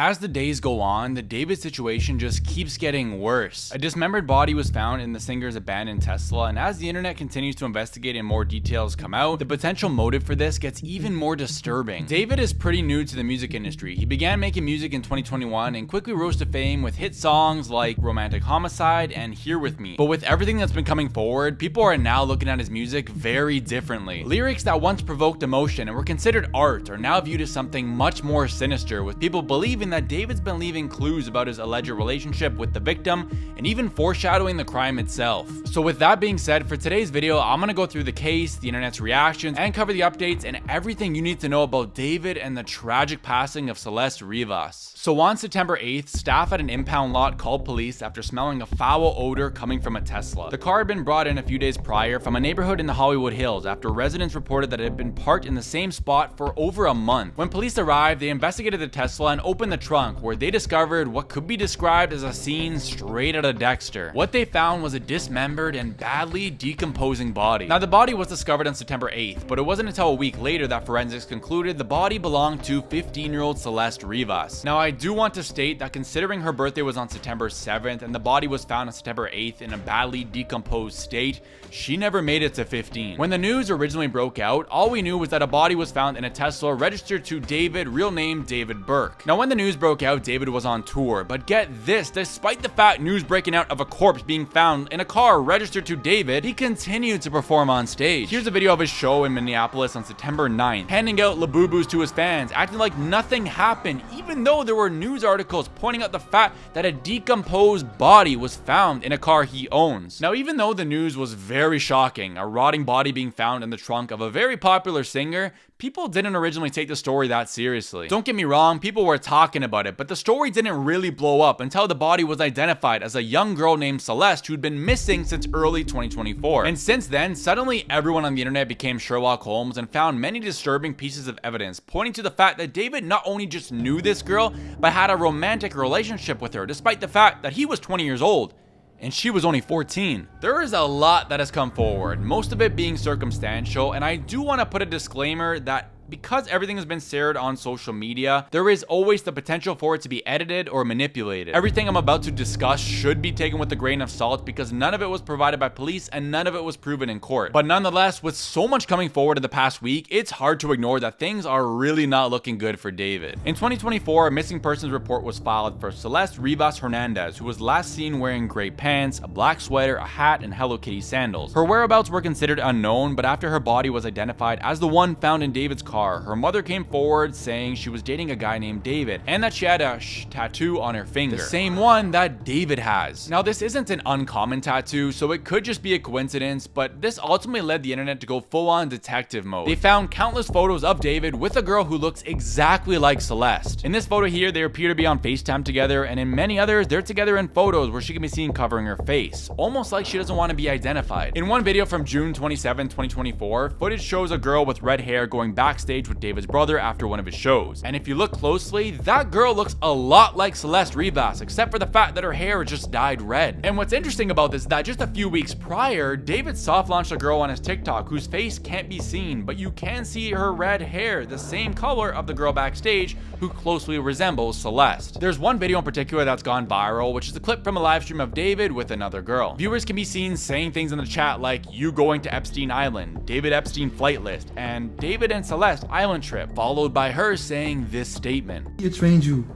As the days go on, the David situation just keeps getting worse. A dismembered body was found in the singer's abandoned Tesla, and as the internet continues to investigate and more details come out, the potential motive for this gets even more disturbing. David is pretty new to the music industry. He began making music in 2021 and quickly rose to fame with hit songs like Romantic Homicide and Here With Me. But with everything that's been coming forward, people are now looking at his music very differently. Lyrics that once provoked emotion and were considered art are now viewed as something much more sinister, with people believing that David's been leaving clues about his alleged relationship with the victim and even foreshadowing the crime itself. So with that being said, for today's video, I'm gonna go through the case, the internet's reactions, and cover the updates and everything you need to know about David and the tragic passing of Celeste Rivas. So on September 8th, staff at an impound lot called police after smelling a foul odor coming from a Tesla. The car had been brought in a few days prior from a neighborhood in the Hollywood Hills after residents reported that it had been parked in the same spot for over a month. When police arrived, they investigated the Tesla and opened the trunk, where they discovered what could be described as a scene straight out of Dexter. What they found was a dismembered and badly decomposing body. Now, the body was discovered on September 8th, but it wasn't until a week later that forensics concluded the body belonged to 15-year-old Celeste Rivas. Now, I do want to state that considering her birthday was on September 7th and the body was found on September 8th in a badly decomposed state, she never made it to 15. When the news originally broke out, all we knew was that a body was found in a Tesla registered to David, real name David Burke. Now, when the news broke out, David was on tour, but get this, despite the fact news breaking out of a corpse being found in a car registered to David, he continued to perform on stage. Here's a video of his show in Minneapolis on September 9th, handing out labubus to his fans, acting like nothing happened, even though there were news articles pointing out the fact that a decomposed body was found in a car he owns. Now, even though the news was very shocking, a rotting body being found in the trunk of a very popular singer, people didn't originally take the story that seriously. Don't get me wrong, people were talking about it, but the story didn't really blow up until the body was identified as a young girl named Celeste who'd been missing since early 2024. And since then, suddenly everyone on the internet became Sherlock Holmes and found many disturbing pieces of evidence pointing to the fact that David not only just knew this girl, but had a romantic relationship with her, despite the fact that he was 20 years old and she was only 14. There is a lot that has come forward, most of it being circumstantial, and I do want to put a disclaimer that because everything has been shared on social media, there is always the potential for it to be edited or manipulated. Everything I'm about to discuss should be taken with a grain of salt because none of it was provided by police and none of it was proven in court. But nonetheless, with so much coming forward in the past week, it's hard to ignore that things are really not looking good for David. In 2024, a missing persons report was filed for Celeste Rivas Hernandez, who was last seen wearing gray pants, a black sweater, a hat, and Hello Kitty sandals. Her whereabouts were considered unknown, but after her body was identified as the one found in David's car, her mother came forward saying she was dating a guy named David and that she had a tattoo on her finger, the same one that David has. Now, this isn't an uncommon tattoo, so it could just be a coincidence, but this ultimately led the internet to go full-on detective mode. They found countless photos of David with a girl who looks exactly like Celeste. In this photo here, they appear to be on FaceTime together, and in many others, they're together in photos where she can be seen covering her face, almost like she doesn't want to be identified. In one video from June 27, 2024, footage shows a girl with red hair going backstage with David's brother after one of his shows. And if you look closely, that girl looks a lot like Celeste Rivas, except for the fact that her hair is just dyed red. And what's interesting about this is that just a few weeks prior, David soft launched a girl on his TikTok whose face can't be seen, but you can see her red hair, the same color of the girl backstage who closely resembles Celeste. There's one video in particular that's gone viral, which is a clip from a live stream of David with another girl. Viewers can be seen saying things in the chat like, "You going to Epstein Island," "David Epstein flight list," and "David and Celeste Island trip," followed by her saying this statement. You trained you.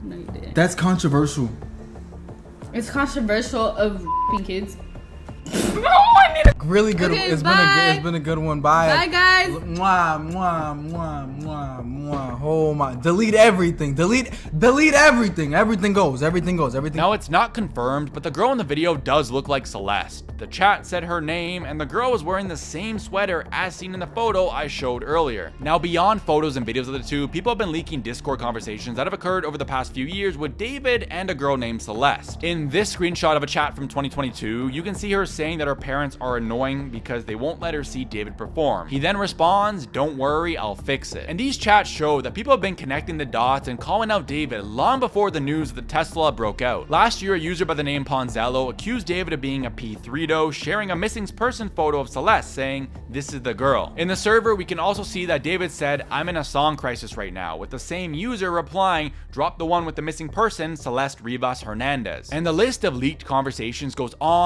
No, you didn't. That's controversial. It's controversial of kids. No, I need a really good. Okay, it's been a good one. Bye. Bye, guys. Mwah, mwah, mwah, mwah, mwah. Oh my! Delete everything. Delete everything. Everything goes. Now, it's not confirmed, but the girl in the video does look like Celeste. The chat said her name, and the girl was wearing the same sweater as seen in the photo I showed earlier. Now, beyond photos and videos of the two, people have been leaking Discord conversations that have occurred over the past few years with David and a girl named Celeste. In this screenshot of a chat from 2022, you can see her saying that her parents are annoyed annoying because they won't let her see David perform. He then responds, "Don't worry, I'll fix it." And these chats show that people have been connecting the dots and calling out David long before the news of the Tesla broke out. Last year, a user by the name Ponzello accused David of being a P3do, sharing a missing person photo of Celeste, saying, "This is the girl." In the server, we can also see that David said, "I'm in a song crisis right now," with the same user replying, "Drop the one with the missing person, Celeste Rivas Hernandez." And the list of leaked conversations goes on,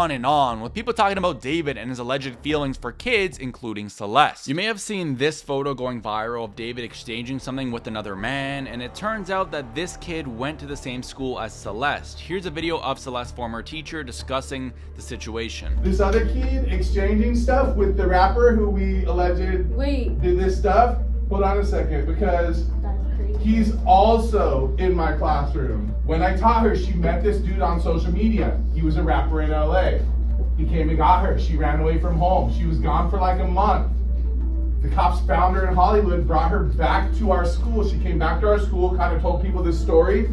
with people talking about David and his alleged feelings for kids, including Celeste. You may have seen this photo going viral of David exchanging something with another man, and it turns out that this kid went to the same school as Celeste. Here's a video of Celeste's former teacher discussing the situation. This other kid exchanging stuff with the rapper who we alleged did this stuff. Hold on a second, because he's also in my classroom. When I taught her, she met this dude on social media. He was a rapper in LA. He came and got her. She ran away from home. She was gone for like a month. The cops found her in Hollywood, brought her back to our school. She came back to our school, kind of told people this story.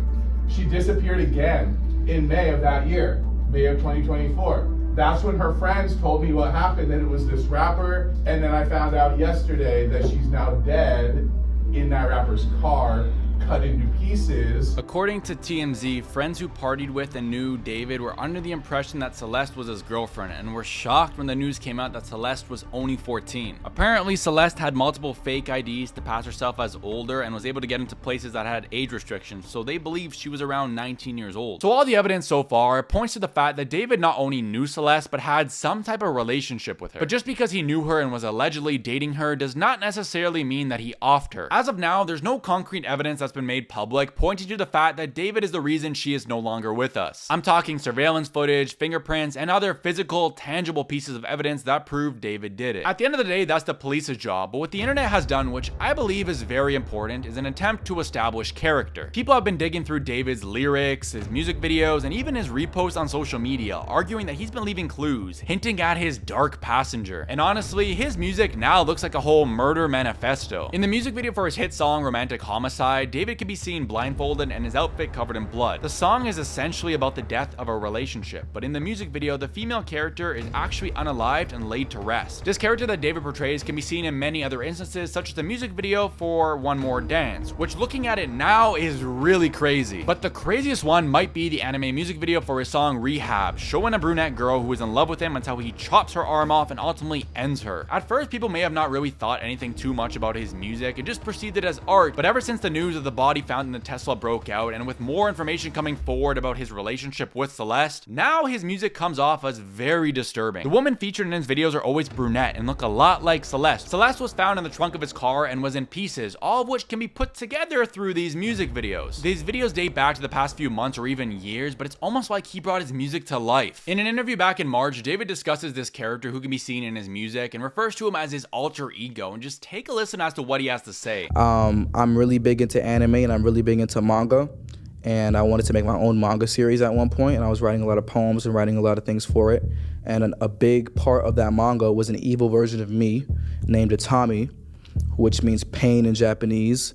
She disappeared again in May of that year, May of 2024. That's when her friends told me what happened, that it was this rapper, and then I found out yesterday that she's now dead in that rapper's car, cut into pieces. According to TMZ, friends who partied with and knew David were under the impression that Celeste was his girlfriend and were shocked when the news came out that Celeste was only 14. Apparently, Celeste had multiple fake IDs to pass herself as older and was able to get into places that had age restrictions, so they believed she was around 19 years old. So all the evidence so far points to the fact that David not only knew Celeste but had some type of relationship with her. But just because he knew her and was allegedly dating her does not necessarily mean that he offed her. As of now, there's no concrete evidence that's been made public pointing to the fact that David is the reason she is no longer with us. I'm talking surveillance footage, fingerprints, and other physical, tangible pieces of evidence that prove David did it. At the end of the day, that's the police's job, but what the internet has done, which I believe is very important, is an attempt to establish character. People have been digging through David's lyrics, his music videos, and even his reposts on social media, arguing that he's been leaving clues, hinting at his dark passenger. And honestly, his music now looks like a whole murder manifesto. In the music video for his hit song Romantic Homicide, David can be seen blindfolded and his outfit covered in blood. The song is essentially about the death of a relationship, but in the music video, the female character is actually unalived and laid to rest. This character that David portrays can be seen in many other instances, such as the music video for One More Dance, which looking at it now is really crazy. But the craziest one might be the anime music video for his song Rehab, showing a brunette girl who is in love with him until he chops her arm off and ultimately ends her. At first, people may have not really thought anything too much about his music and just perceived it as art, but ever since the news of the body found in the Tesla broke out, and with more information coming forward about his relationship with Celeste, now his music comes off as very disturbing. The women featured in his videos are always brunette and look a lot like Celeste. Celeste was found in the trunk of his car and was in pieces, all of which can be put together through these music videos. These videos date back to the past few months or even years, but it's almost like he brought his music to life. In an interview back in March, David discusses this character who can be seen in his music and refers to him as his alter ego, and just take a listen as to what he has to say. I'm really big into anime and I'm really big into manga, and I wanted to make my own manga series at one point, and I was writing a lot of poems and writing a lot of things for it, and a big part of that manga was an evil version of me named Itami, which means pain in Japanese,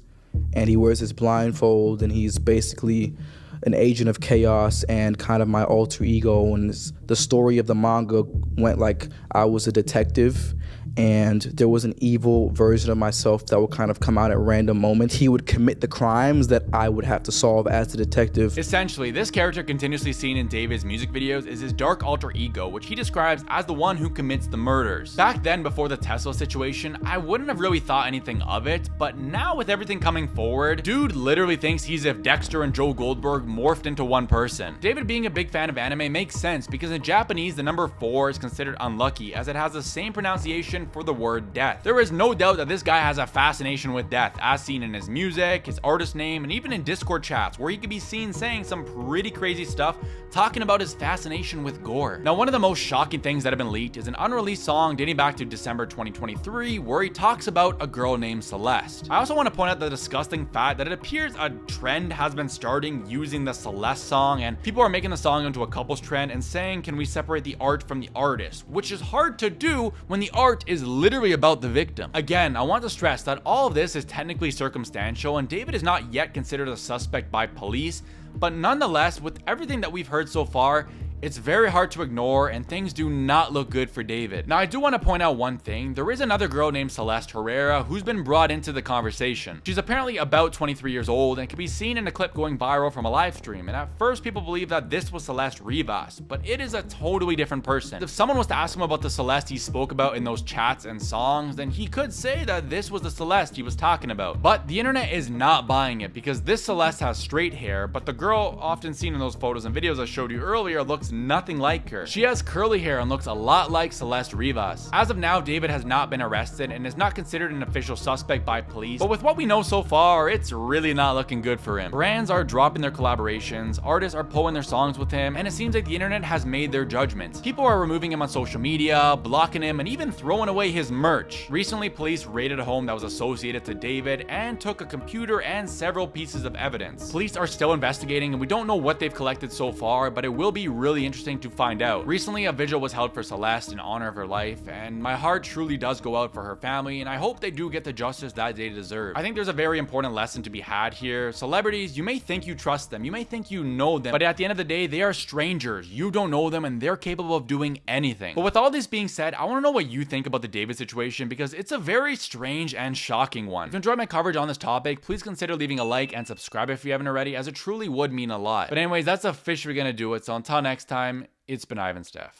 and he wears his blindfold and he's basically an agent of chaos and kind of my alter ego. And the story of the manga went like I was a detective and there was an evil version of myself that would kind of come out at random moments. He would commit the crimes that I would have to solve as the detective. Essentially, this character continuously seen in David's music videos is his dark alter ego, which he describes as the one who commits the murders. Back then, before the Tesla situation, I wouldn't have really thought anything of it, but now with everything coming forward, dude literally thinks he's if Dexter and Joe Goldberg morphed into one person. David being a big fan of anime makes sense because in Japanese, the number 4 is considered unlucky as it has the same pronunciation for the word death. There is no doubt that this guy has a fascination with death, as seen in his music, his artist name, and even in Discord chats where he could be seen saying some pretty crazy stuff talking about his fascination with gore. Now, one of the most shocking things that have been leaked is an unreleased song dating back to December 2023 where he talks about a girl named Celeste. I also want to point out the disgusting fact that it appears a trend has been starting using the Celeste song, and people are making the song into a couples trend and saying, can we separate the art from the artist, which is hard to do when the art is literally about the victim. Again, I want to stress that all of this is technically circumstantial and David is not yet considered a suspect by police, but nonetheless, with everything that we've heard so far, It's very hard to ignore, and things do not look good for David. Now, I do want to point out one thing. There is another girl named Celeste Herrera who's been brought into the conversation. She's apparently about 23 years old and can be seen in a clip going viral from a live stream, and at first people believe that this was Celeste Rivas, but it is a totally different person. If someone was to ask him about the Celeste he spoke about in those chats and songs, then he could say that this was the Celeste he was talking about. But the internet is not buying it, because this Celeste has straight hair, but the girl often seen in those photos and videos I showed you earlier looks nothing like her. She has curly hair and looks a lot like Celeste Rivas. As of now, David has not been arrested and is not considered an official suspect by police, but with what we know so far, it's really not looking good for him. Brands are dropping their collaborations, artists are pulling their songs with him, and it seems like the internet has made their judgments. People are removing him on social media, blocking him, and even throwing away his merch. Recently, police raided a home that was associated to David and took a computer and several pieces of evidence. Police are still investigating, and we don't know what they've collected so far, but it will be really interesting to find out. Recently, a vigil was held for Celeste in honor of her life, and my heart truly does go out for her family, and I hope they do get the justice that they deserve. I think there's a very important lesson to be had here. Celebrities, you may think you trust them, you may think you know them, but at the end of the day, they are strangers. You don't know them, and they're capable of doing anything. But with all this being said, I want to know what you think about the David situation, because it's a very strange and shocking one. If you enjoyed my coverage on this topic, please consider leaving a like and subscribe if you haven't already, as it truly would mean a lot. But anyways, that's officially gonna do it. So until next time, it's been IvanSteff.